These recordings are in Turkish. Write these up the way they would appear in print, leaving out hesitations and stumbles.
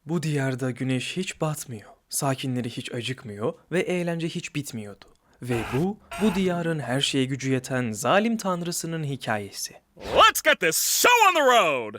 Bu diyarda güneş hiç batmıyor, sakinleri hiç acıkmıyor ve eğlence hiç bitmiyordu. Ve bu diyarın her şeye gücü yeten zalim tanrısının hikayesi. Let's get this show on the road!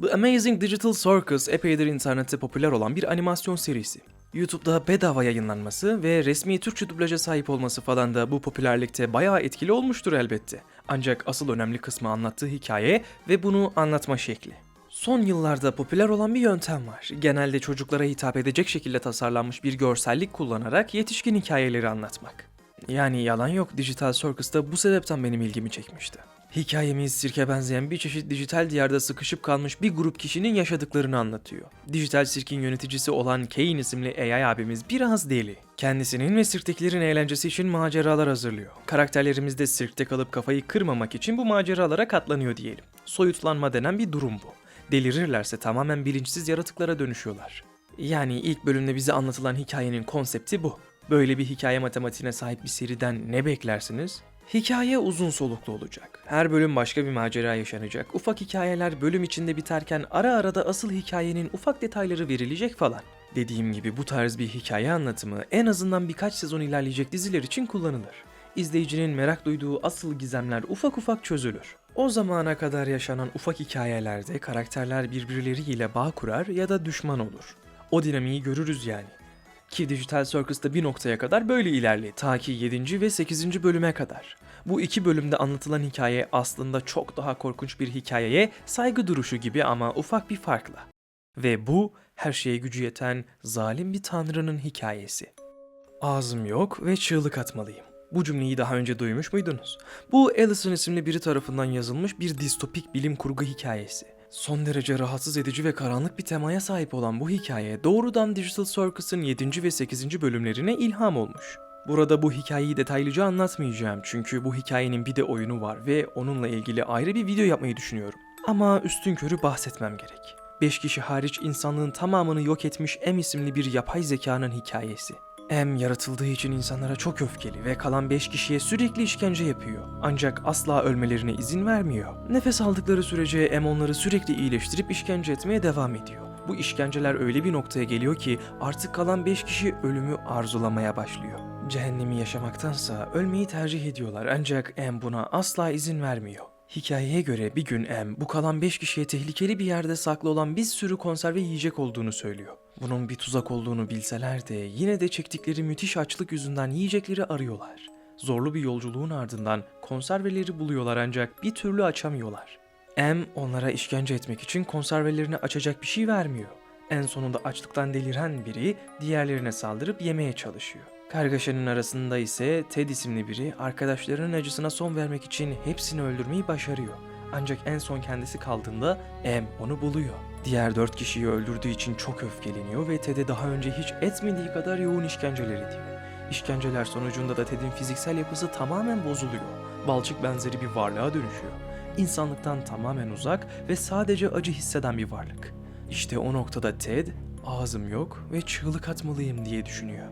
The Amazing Digital Circus epeydir internette popüler olan bir animasyon serisi. YouTube'da bedava yayınlanması ve resmi Türkçe dublaja sahip olması falan da bu popülerlikte bayağı etkili olmuştur elbette. Ancak asıl önemli kısmı anlattığı hikaye ve bunu anlatma şekli. Son yıllarda popüler olan bir yöntem var. Genelde çocuklara hitap edecek şekilde tasarlanmış bir görsellik kullanarak yetişkin hikayeleri anlatmak. Yani yalan yok, Digital Circus da bu sebepten benim ilgimi çekmişti. Hikayemiz sirke benzeyen bir çeşit dijital diyarda sıkışıp kalmış bir grup kişinin yaşadıklarını anlatıyor. Dijital sirkin yöneticisi olan Kane isimli AI abimiz biraz deli. Kendisinin ve sirktekilerin eğlencesi için maceralar hazırlıyor. Karakterlerimiz de sirkte kalıp kafayı kırmamak için bu maceralara katlanıyor diyelim. Soyutlanma denen bir durum bu. Delirirlerse tamamen bilinçsiz yaratıklara dönüşüyorlar. Yani ilk bölümde bize anlatılan hikayenin konsepti bu. Böyle bir hikaye matematiğine sahip bir seriden ne beklersiniz? Hikaye uzun soluklu olacak. Her bölüm başka bir macera yaşanacak. Ufak hikayeler bölüm içinde biterken ara ara da asıl hikayenin ufak detayları verilecek falan. Dediğim gibi bu tarz bir hikaye anlatımı en azından birkaç sezon ilerleyecek diziler için kullanılır. İzleyicinin merak duyduğu asıl gizemler ufak ufak çözülür. O zamana kadar yaşanan ufak hikayelerde karakterler birbirleriyle bağ kurar ya da düşman olur. O dinamiği görürüz yani. Ki Digital Circus'ta bir noktaya kadar böyle ilerledi. Ta ki 7. ve 8. bölüme kadar. Bu iki bölümde anlatılan hikaye aslında çok daha korkunç bir hikayeye saygı duruşu gibi ama ufak bir farkla. Ve bu her şeye gücü yeten zalim bir tanrının hikayesi. Ağzım yok ve çığlık atmalıyım. Bu cümleyi daha önce duymuş muydunuz? Bu Allison isimli biri tarafından yazılmış bir distopik bilim kurgu hikayesi. Son derece rahatsız edici ve karanlık bir temaya sahip olan bu hikaye doğrudan Digital Circus'ın 7. ve 8. bölümlerine ilham olmuş. Burada bu hikayeyi detaylıca anlatmayacağım çünkü bu hikayenin bir de oyunu var ve onunla ilgili ayrı bir video yapmayı düşünüyorum. Ama üstünkörü bahsetmem gerek. 5 kişi hariç insanlığın tamamını yok etmiş M isimli bir yapay zekanın hikayesi. M yaratıldığı için insanlara çok öfkeli ve kalan 5 kişiye sürekli işkence yapıyor. Ancak asla ölmelerine izin vermiyor. Nefes aldıkları sürece M onları sürekli iyileştirip işkence etmeye devam ediyor. Bu işkenceler öyle bir noktaya geliyor ki artık kalan 5 kişi ölümü arzulamaya başlıyor. Cehennemi yaşamaktansa ölmeyi tercih ediyorlar ancak M buna asla izin vermiyor. Hikayeye göre bir gün M bu kalan 5 kişiye tehlikeli bir yerde saklı olan bir sürü konserve yiyecek olduğunu söylüyor. Bunun bir tuzak olduğunu bilseler de yine de çektikleri müthiş açlık yüzünden yiyecekleri arıyorlar. Zorlu bir yolculuğun ardından konserveleri buluyorlar ancak bir türlü açamıyorlar. M onlara işkence etmek için konservelerini açacak bir şey vermiyor. En sonunda açlıktan deliren biri diğerlerine saldırıp yemeye çalışıyor. Kargaşanın arasında ise Ted isimli biri arkadaşlarının acısına son vermek için hepsini öldürmeyi başarıyor. Ancak en son kendisi kaldığında M onu buluyor. Diğer 4 kişiyi öldürdüğü için çok öfkeleniyor ve Ted'e daha önce hiç etmediği kadar yoğun işkenceler ediyor. İşkenceler sonucunda da Ted'in fiziksel yapısı tamamen bozuluyor. Balçık benzeri bir varlığa dönüşüyor. İnsanlıktan tamamen uzak ve sadece acı hisseden bir varlık. İşte o noktada Ted, ağzım yok ve çığlık atmalıyım diye düşünüyor.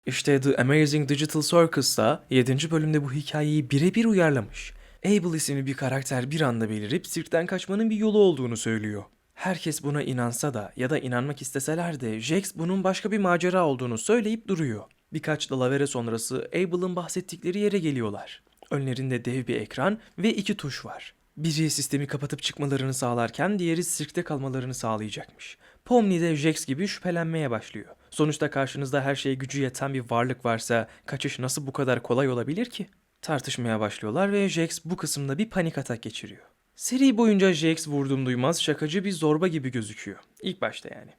İşte The Amazing Digital Circus'ta 7. bölümde bu hikayeyi birebir uyarlamış. Abel isimli bir karakter bir anda belirip sirkten kaçmanın bir yolu olduğunu söylüyor. Herkes buna inansa da ya da inanmak isteseler de Jax bunun başka bir macera olduğunu söyleyip duruyor. Birkaç dalavere sonrası Abel'ın bahsettikleri yere geliyorlar. Önlerinde dev bir ekran ve 2 tuş var. Biri sistemi kapatıp çıkmalarını sağlarken diğeri sirkte kalmalarını sağlayacakmış. Pomni de Jax gibi şüphelenmeye başlıyor. Sonuçta karşınızda her şeye gücü yeten bir varlık varsa kaçış nasıl bu kadar kolay olabilir ki? Tartışmaya başlıyorlar ve Jax bu kısımda bir panik atak geçiriyor. Seri boyunca Jax vurdum duymaz şakacı bir zorba gibi gözüküyor. İlk başta yani.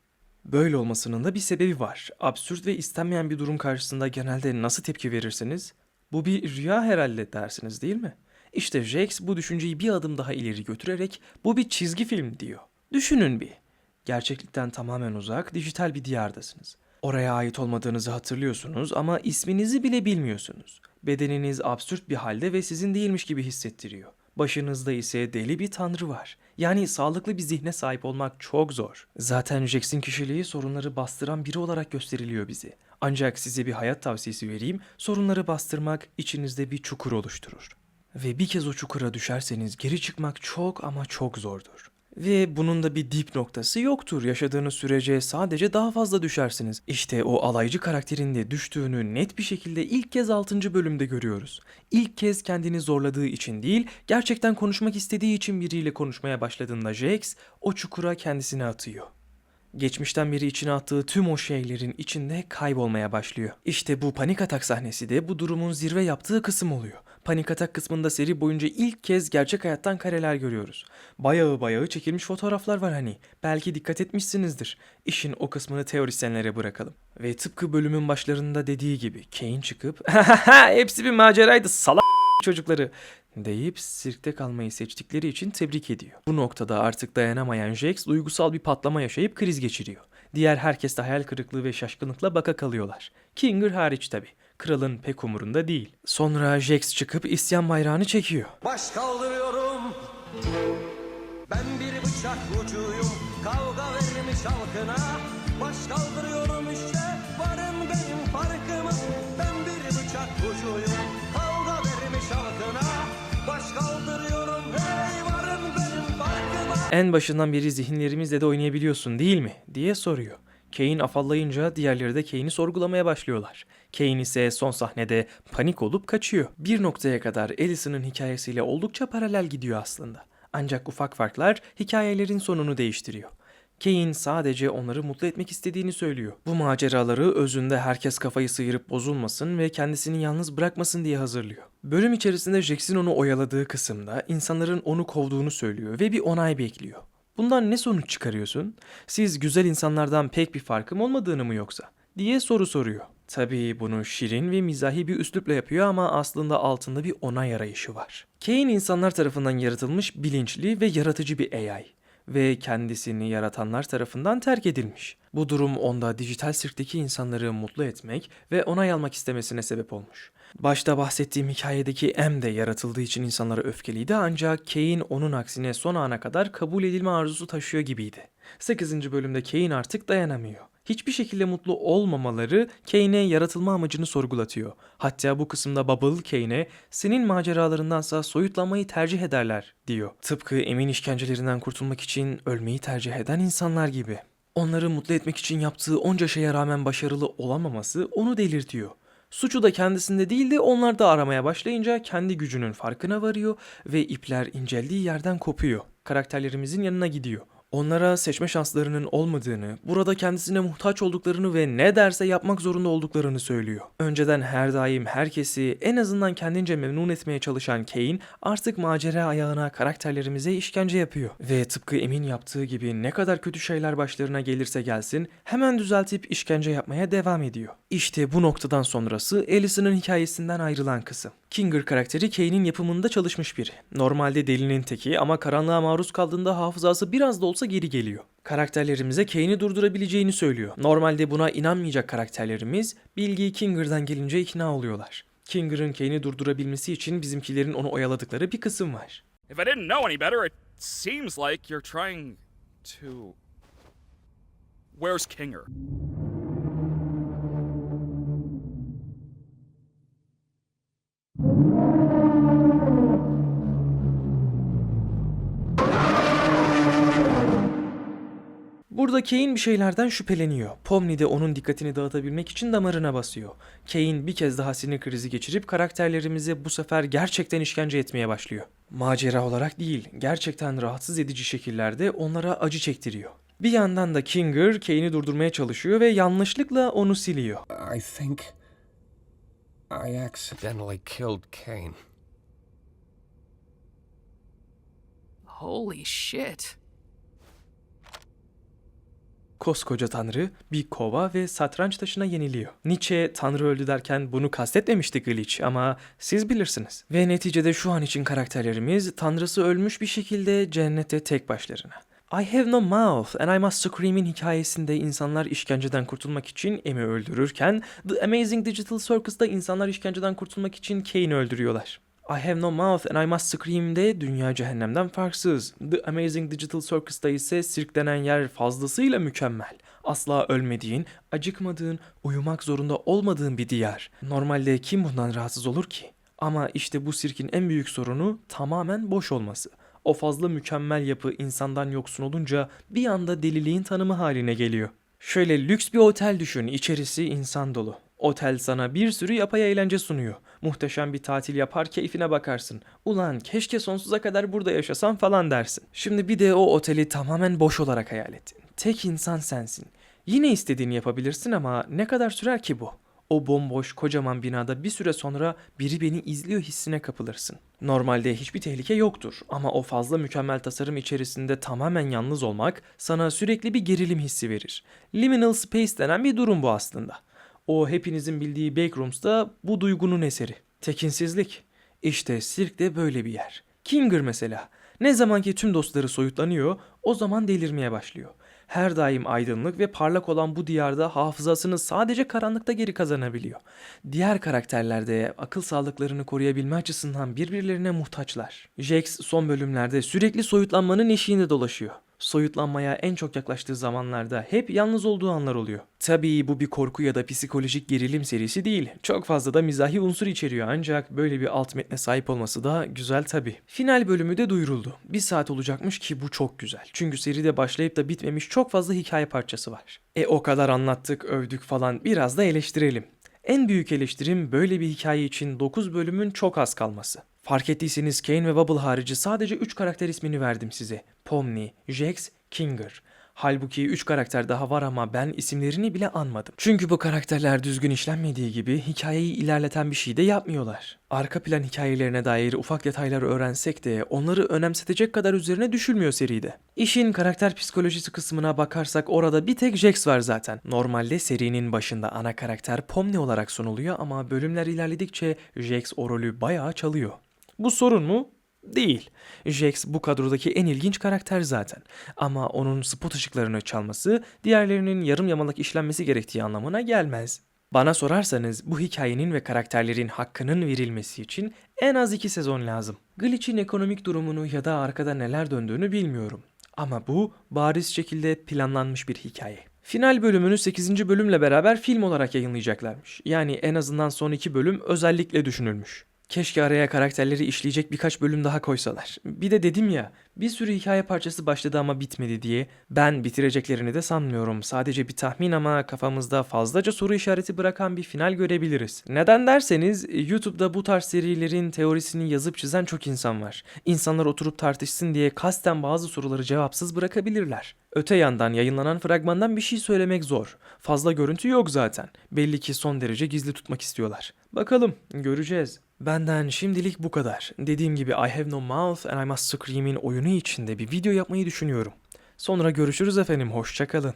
Böyle olmasının da bir sebebi var. Absürt ve istenmeyen bir durum karşısında genelde nasıl tepki verirsiniz? Bu bir rüya herhalde dersiniz değil mi? İşte Jax bu düşünceyi bir adım daha ileri götürerek bu bir çizgi film diyor. Düşünün bir. Gerçeklikten tamamen uzak, dijital bir diyardasınız. Oraya ait olmadığınızı hatırlıyorsunuz ama isminizi bile bilmiyorsunuz. Bedeniniz absürt bir halde ve sizin değilmiş gibi hissettiriyor. Başınızda ise deli bir tanrı var. Yani sağlıklı bir zihne sahip olmak çok zor. Zaten Jax'in kişiliği sorunları bastıran biri olarak gösteriliyor bize. Ancak size bir hayat tavsiyesi vereyim, sorunları bastırmak içinizde bir çukur oluşturur. Ve bir kez o çukura düşerseniz geri çıkmak çok ama çok zordur. Ve bunun da bir dip noktası yoktur. Yaşadığınız sürece sadece daha fazla düşersiniz. İşte o alaycı karakterin de düştüğünü net bir şekilde ilk kez 6. bölümde görüyoruz. İlk kez kendini zorladığı için değil, gerçekten konuşmak istediği için biriyle konuşmaya başladığında Jax o çukura kendisini atıyor. Geçmişten beri içine attığı tüm o şeylerin içinde kaybolmaya başlıyor. İşte bu panik atak sahnesi de bu durumun zirve yaptığı kısım oluyor. Panik atak kısmında seri boyunca ilk kez gerçek hayattan kareler görüyoruz. Bayağı çekilmiş fotoğraflar var hani. Belki dikkat etmişsinizdir. İşin o kısmını teorisyenlere bırakalım. Ve tıpkı bölümün başlarında dediği gibi Kane çıkıp hepsi bir maceraydı salak çocukları deyip sirkte kalmayı seçtikleri için tebrik ediyor. Bu noktada artık dayanamayan Jax duygusal bir patlama yaşayıp kriz geçiriyor. Diğer herkes de hayal kırıklığı ve şaşkınlıkla baka kalıyorlar. Kinger hariç tabi. Kralın pek umurunda değil. Sonra Jax çıkıp isyan bayrağını çekiyor. Baş kaldırıyorum. Ben bir bıçak ucuyum. Kavga vermiş halkına. Baş kaldırıyorum işte. Varın benim farkıma. Ben bir bıçak ucuyum. Kavga vermiş halkına. Baş kaldırıyorum. Hey varın benim farkıma. En başından beri zihinlerimizle de oynayabiliyorsun değil mi? Diye soruyor. Kane afallayınca diğerleri de Kane'i sorgulamaya başlıyorlar. Kane ise son sahnede panik olup kaçıyor. Bir noktaya kadar Alicent'ın hikayesiyle oldukça paralel gidiyor aslında. Ancak ufak farklar hikayelerin sonunu değiştiriyor. Kane sadece onları mutlu etmek istediğini söylüyor. Bu maceraları özünde herkes kafayı sıyırıp bozulmasın ve kendisini yalnız bırakmasın diye hazırlıyor. Bölüm içerisinde Jax'in onu oyaladığı kısımda insanların onu kovduğunu söylüyor ve bir onay bekliyor. Bundan ne sonuç çıkarıyorsun? Siz güzel insanlardan pek bir farkım olmadığını mı yoksa? Diye soru soruyor. Tabii bunu şirin ve mizahi bir üslupla yapıyor ama aslında altında bir onay arayışı var. Kane insanlar tarafından yaratılmış bilinçli ve yaratıcı bir AI ve kendisini yaratanlar tarafından terk edilmiş. Bu durum onda dijital sirkteki insanları mutlu etmek ve onay almak istemesine sebep olmuş. Başta bahsettiğim hikayedeki M de yaratıldığı için insanlara öfkeliydi ancak Kane onun aksine son ana kadar kabul edilme arzusu taşıyor gibiydi. 8. bölümde Kane artık dayanamıyor. Hiçbir şekilde mutlu olmamaları Kane'e yaratılma amacını sorgulatıyor. Hatta bu kısımda Bubble Kane'e senin maceralarındansa soyutlanmayı tercih ederler diyor. Tıpkı M'in işkencelerinden kurtulmak için ölmeyi tercih eden insanlar gibi. Onları mutlu etmek için yaptığı onca şeye rağmen başarılı olamaması onu delirtiyor. Suçu da kendisinde değil de onlar da aramaya başlayınca kendi gücünün farkına varıyor ve ipler inceldiği yerden kopuyor. Karakterlerimizin yanına gidiyor. Onlara seçme şanslarının olmadığını, burada kendisine muhtaç olduklarını ve ne derse yapmak zorunda olduklarını söylüyor. Önceden her daim herkesi en azından kendince memnun etmeye çalışan Kane artık macera ayağına karakterlerimize işkence yapıyor. Ve tıpkı Emin yaptığı gibi ne kadar kötü şeyler başlarına gelirse gelsin hemen düzeltip işkence yapmaya devam ediyor. İşte bu noktadan sonrası Alicent'ın hikayesinden ayrılan kısım. Kinger karakteri Kane'in yapımında çalışmış biri. Normalde delinin teki ama karanlığa maruz kaldığında hafızası biraz da olsa geri geliyor. Karakterlerimize Kane'i durdurabileceğini söylüyor. Normalde buna inanmayacak karakterlerimiz bilgi Kinger'dan gelince ikna oluyorlar. Kinger'ın Kane'i durdurabilmesi için bizimkilerin onu oyaladıkları bir kısım var. If I didn't know any better, it seems like you're trying to. Where's Kinger? Burada Kane bir şeylerden şüpheleniyor. Pomni de onun dikkatini dağıtabilmek için damarına basıyor. Kane bir kez daha sinir krizi geçirip karakterlerimize bu sefer gerçekten işkence etmeye başlıyor. Macera olarak değil, gerçekten rahatsız edici şekillerde onlara acı çektiriyor. Bir yandan da Kinger Kane'i durdurmaya çalışıyor ve yanlışlıkla onu siliyor. I think I accidentally killed Kane. Holy shit. Koskoca tanrı bir kova ve satranç taşına yeniliyor. Nietzsche tanrı öldü derken bunu kastetmemişti Glitch ama siz bilirsiniz. Ve neticede şu an için karakterlerimiz tanrısı ölmüş bir şekilde cennette tek başlarına. I have no mouth and I must scream'in hikayesinde insanlar işkenceden kurtulmak için M'i öldürürken The Amazing Digital Circus'ta insanlar işkenceden kurtulmak için Kane'i öldürüyorlar. I Have No Mouth and I Must Scream'de dünya cehennemden farksız. The Amazing Digital Circus'ta ise sirk denen yer fazlasıyla mükemmel. Asla ölmediğin, acıkmadığın, uyumak zorunda olmadığın bir diyar. Normalde kim bundan rahatsız olur ki? Ama işte bu sirkin en büyük sorunu tamamen boş olması. O fazla mükemmel yapı insandan yoksun olunca bir anda deliliğin tanımı haline geliyor. Şöyle lüks bir otel düşün, içerisi insan dolu. Otel sana bir sürü yapay eğlence sunuyor. Muhteşem bir tatil yapar keyfine bakarsın. Ulan keşke sonsuza kadar burada yaşasam falan dersin. Şimdi bir de o oteli tamamen boş olarak hayal et. Tek insan sensin. Yine istediğini yapabilirsin ama ne kadar sürer ki bu? O bomboş kocaman binada bir süre sonra biri beni izliyor hissine kapılırsın. Normalde hiçbir tehlike yoktur ama o fazla mükemmel tasarım içerisinde tamamen yalnız olmak sana sürekli bir gerilim hissi verir. Liminal space denen bir durum bu aslında. O hepinizin bildiği Backrooms da bu duygunun eseri. Tekinsizlik. İşte sirk de böyle bir yer. Kinger mesela. Ne zamanki tüm dostları soyutlanıyor, o zaman delirmeye başlıyor. Her daim aydınlık ve parlak olan bu diyarda hafızasını sadece karanlıkta geri kazanabiliyor. Diğer karakterler de akıl sağlıklarını koruyabilme açısından birbirlerine muhtaçlar. Jax son bölümlerde sürekli soyutlanmanın eşiğinde dolaşıyor. Soyutlanmaya en çok yaklaştığı zamanlarda hep yalnız olduğu anlar oluyor. Tabii bu bir korku ya da psikolojik gerilim serisi değil. Çok fazla da mizahi unsur içeriyor ancak böyle bir alt metne sahip olması da güzel tabii. Final bölümü de duyuruldu. 1 saat olacakmış ki bu çok güzel. Çünkü seride başlayıp da bitmemiş çok fazla hikaye parçası var. O kadar anlattık, övdük falan, biraz da eleştirelim. En büyük eleştirim böyle bir hikaye için 9 bölümün çok az kalması. Fark ettiyseniz Kane ve Bubble harici sadece 3 karakter ismini verdim size. Pomni, Jax, Kinger. Halbuki 3 karakter daha var ama ben isimlerini bile anmadım. Çünkü bu karakterler düzgün işlenmediği gibi hikayeyi ilerleten bir şey de yapmıyorlar. Arka plan hikayelerine dair ufak detayları öğrensek de onları önemsetecek kadar üzerine düşülmüyor seride. İşin karakter psikolojisi kısmına bakarsak orada bir tek Jax var zaten. Normalde serinin başında ana karakter Pomni olarak sunuluyor ama bölümler ilerledikçe Jax o rolü bayağı çalıyor. Bu sorun mu? Değil. Jax bu kadrodaki en ilginç karakter zaten. Ama onun spot ışıklarını çalması diğerlerinin yarım yamalak işlenmesi gerektiği anlamına gelmez. Bana sorarsanız bu hikayenin ve karakterlerin hakkının verilmesi için en az 2 sezon lazım. Glitch'in ekonomik durumunu ya da arkada neler döndüğünü bilmiyorum. Ama bu bariz şekilde planlanmış bir hikaye. Final bölümünü 8. bölümle beraber film olarak yayınlayacaklarmış. Yani en azından son 2 bölüm özellikle düşünülmüş. Keşke araya karakterleri işleyecek birkaç bölüm daha koysalar. Bir de dedim ya, bir sürü hikaye parçası başladı ama bitmedi diye. Ben bitireceklerini de sanmıyorum. Sadece bir tahmin ama kafamızda fazlaca soru işareti bırakan bir final görebiliriz. Neden derseniz YouTube'da bu tarz serilerin teorisini yazıp çizen çok insan var. İnsanlar oturup tartışsın diye kasten bazı soruları cevapsız bırakabilirler. Öte yandan yayınlanan fragmandan bir şey söylemek zor. Fazla görüntü yok zaten. Belli ki son derece gizli tutmak istiyorlar. Bakalım, göreceğiz. Benden şimdilik bu kadar. Dediğim gibi I Have No Mouth and I Must Scream'in oyunu içinde bir video yapmayı düşünüyorum. Sonra görüşürüz efendim, hoşça kalın.